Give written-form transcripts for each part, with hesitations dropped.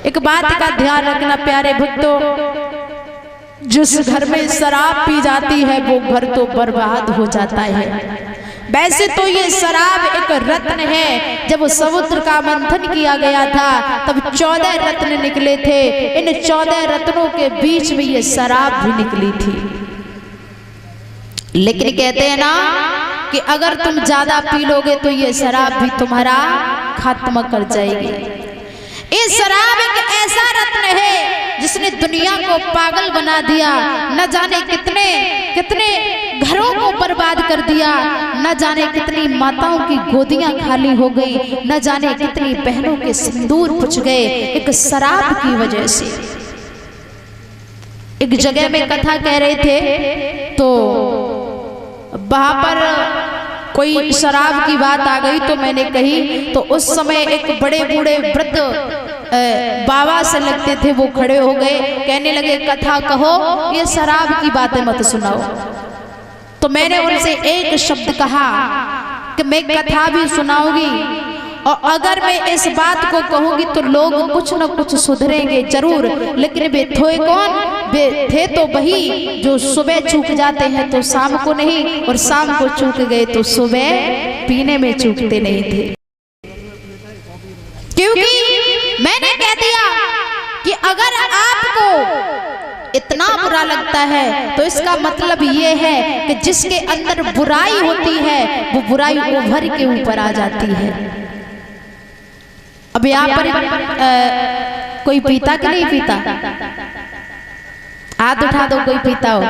एक बात का ध्यान रखना प्यारे भक्तों, जिस घर में शराब पी जाती है वो घर तो बर्बाद हो जाता है। वैसे तो ये शराब एक रत्न है। जब समुद्र का मंथन किया गया था तब 14 रत्न निकले थे। इन 14 रत्नों के बीच में ये शराब भी निकली थी। लेकिन कहते हैं ना कि अगर तुम ज्यादा पी लोगे तो ये शराब भी तुम्हारा खात्मा कर जाएगी। ये शराब एक ऐसा रत्न है जिसने दुनिया को पागल बना दिया। न जाने कितने कितने घरों को बर्बाद कर दिया, न जाने कितनी माताओं की गोदियां खाली हो गई, न जाने कितनी बहनों के सिंदूर पुछ गए एक शराब की वजह से। एक जगह में कथा कह रहे थे तो वहां पर कोई शराब की बात आ गई तो मैंने कही, तो उस समय एक बड़े बूढ़े वृद्ध बाबा से लगते थे, वो खड़े हो गए, कहने लगे कथा कहो, ये शराब की बातें मत सुनाओ। तो मैंने उनसे एक शब्द कहा कि मैं कथा भी सुनाऊंगी और अगर मैं इस बात को कहूंगी तो लोग कुछ न कुछ सुधरेंगे जरूर, लेकिन वे थे कौन? वे थे तो वही जो सुबह चूक जाते हैं तो शाम को नहीं, और शाम को चूक गए तो सुबह पीने में चूकते नहीं थे। क्योंकि मैंने कह दिया कि अगर आपको इतना बुरा लगता है तो इसका मतलब ये है कि जिसके अंदर बुराई होती है वो बुराई उभर के ऊपर आ जाती है। अब यहाँ पर कोई पीता कि नहीं पीता? हाथ उठा दो, कोई पीता हो?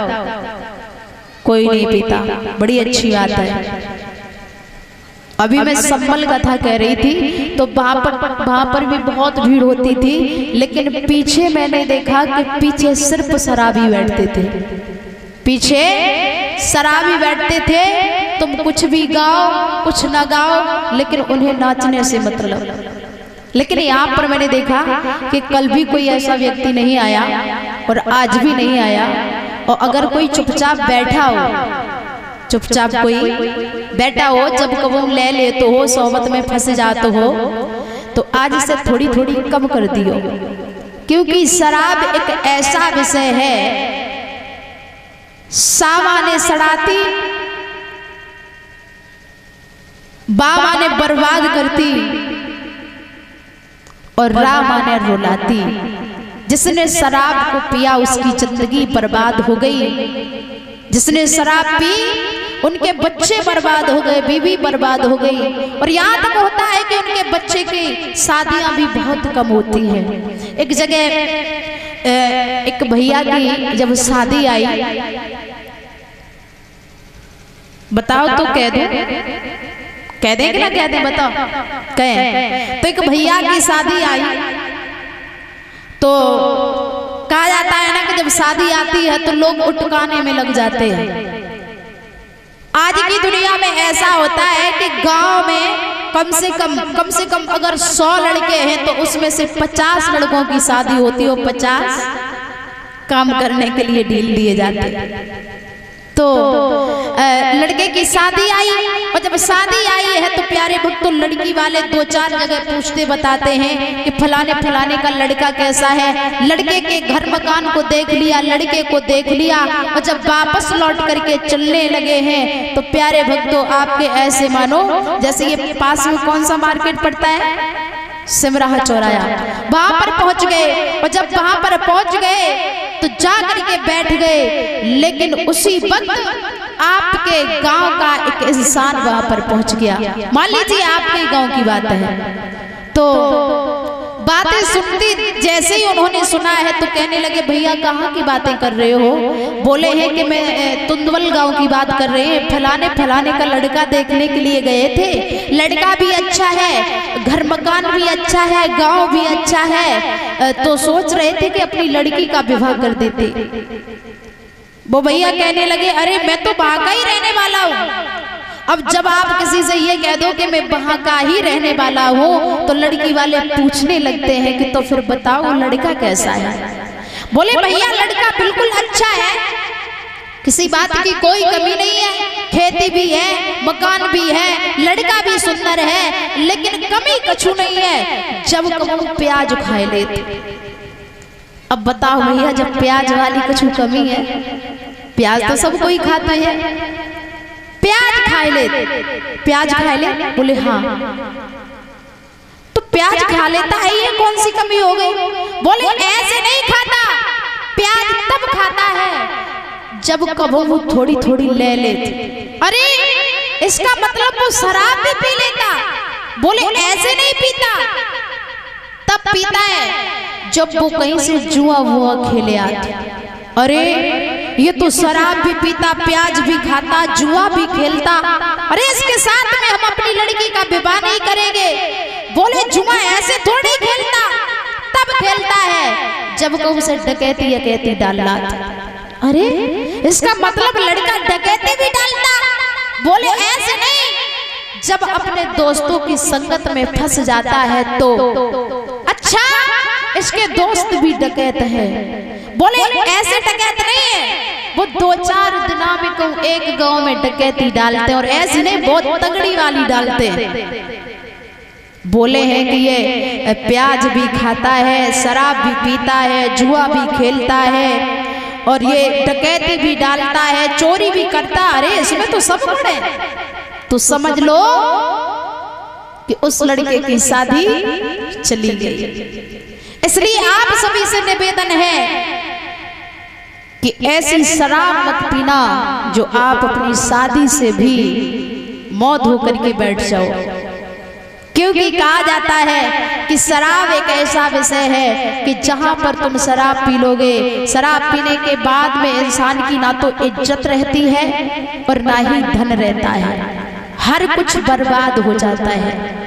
कोई नहीं पीता, बड़ी अच्छी बात है। अभी मैं संबल कथा कह रही थी तो वहां पर भी बहुत भीड़ होती थी, लेकिन पीछे मैंने देखा कि पीछे सिर्फ शराबी बैठते थे। पीछे शराबी बैठते थे, तुम कुछ भी गाओ कुछ ना गाओ, लेकिन उन्हें नाचने से मतलब। लेकिन यहाँ पर मैंने देखा कि कल भी कोई ऐसा व्यक्ति नहीं आया और आज भी नहीं आया, और अगर कोई चुपचाप बैठा हो, चुपचाप कोई बैठा हो, जब कबूल ले ले तो हो, सोबत में फंस जाते हो, तो आज से थोड़ी थोड़ी कम कर दियो। क्योंकि शराब एक ऐसा विषय है, सावा ने सड़ाती, बाबा ने बर्बाद करती और रामा ने रुलाती। जिसने शराब को पिया उसकी जिंदगी बर्बाद हो गई। जिसने शराब पी उनके बच्चे बर्बाद हो गए, बीवी बर्बाद हो गई, और यहाँ तक होता है कि उनके बच्चे की शादियां भी बहुत कम होती हैं। एक जगह एक भैया की जब शादी आई, बताओ तो कह दो, कह दें कि ना कह दें? बताओ कहें। तो एक भैया की शादी आई तो कहा जाता है ना कि जब शादी आती है तो लोग उटकाने में लग जाते हैं। आज की दुनिया में ऐसा होता है कि गांव में कम से कम अगर 100 लड़के हैं तो उसमें से 50 लड़कों की शादी होती है, 50 काम करने के लिए ढील दिए जाते हैं। तो लड़के की शादी आई, और जब शादी आई है तो प्यारे भक्तों लड़की वाले 2-4 जगह पूछते बताते हैं कि फलाने फलाने का लड़का कैसा है। लड़के के घर मकान को देख लिया, लड़के को देख लिया, और जब वापस लौट करके चलने लगे हैं तो प्यारे भक्तों आपके ऐसे मानो जैसे ये पास में कौन सा मार्केट पड़ता है, सिमराहा चौराया, वहां पर पहुंच गए। और जब वहां पर पहुंच गए तो जा करके बैठ गए, लेकिन उसी वक्त आपके गांव का एक इंसान वहां पर पहुंच गया। मान लीजिए आपके गांव की बात है, तो बातें सुनती जैसे ही उन्होंने सुना है तो कहने लगे भैया कहाँ की बातें कर रहे हो? बोले हैं कि मैं तुंदवल गांव की बात कर रहे हैं, फलाने फलाने का लड़का देखने के लिए गए थे। लड़का भी अच्छा है, घर मकान भी अच्छा है, गांव भी अच्छा है, तो सोच रहे थे कि अपनी लड़की का विवाह कर देते। वो भैया कहने लगे अरे मैं तो वहां का ही रहने वाला हूँ। अब जब आप किसी से ये कह दो कि मैं वहां का ही रहने वाला हूँ तो लड़की वाले पूछने लगते हैं कि तो फिर बताओ लड़का कैसा है? बोले भैया लड़का बिल्कुल अच्छा है, किसी बात की कोई कमी नहीं है, खेती भी है, मकान भी है, लड़का भी सुंदर है, लेकिन कमी कछु नहीं है, जब कबू प्याज खाए लेते। अब बताओ भैया, जब प्याज वाली कछु कमी है, प्याज तो सब कोई खाता है, प्याज खाए ले, प्याज खाए ले, बोले हाँ, तो प्याज खा लेता है, ये कौन सी कमी हो गई? बोले ऐसे नहीं खाता, प्याज तब खाता है जब कबो वो थोड़ी थोड़ी ले लेते। अरे इसका मतलब वो शराब भी पी लेता। बोले ऐसे नहीं पीता, तब पीता है जब वो कहीं से जुआ हुआ खेले आते। अरे ये तो शराब भी पीता, प्याज भी खाता, जुआ भी खेलता, अरे इसके साथ में हम अपनी लड़की का विवाह नहीं करेंगे। बोले जुआ ऐसे थोड़ी खेलता, तब खेलता है जब को उसे डकैती अकैती डालना। अरे इसका मतलब लड़का डकैती भी डालता। बोले ऐसे नहीं, जब अपने दोस्तों की संगत में फंस जाता है तो। अच्छा इसके दोस्त भी डकैत है। बोले ऐसे डकैत नहीं है, वो 2-4 दिनों में को एक गांव में डकैती डालते हैं, और ऐसे नहीं बहुत तगड़ी वाली डालते हैं। बोले हैं कि ये प्याज भी खाता है, शराब भी पीता है, जुआ भी खेलता है, और ये डकैती भी डालता है, चोरी भी करता। अरे इसमें तो सब गुण है। तो समझ लो कि उस लड़के की शादी चली गई। इसलिए आप सभी से निवेदन है कि ऐसी शराब मत पीना जो आप अपनी शादी से भी मौत होकर के बैठ जाओ। क्योंकि कहा जाता है कि शराब एक ऐसा विषय है कि जहां पर तुम शराब पी लोगे, शराब पीने के बाद में इंसान की ना तो इज्जत रहती है और ना ही धन रहता है, हर कुछ बर्बाद हो जाता है।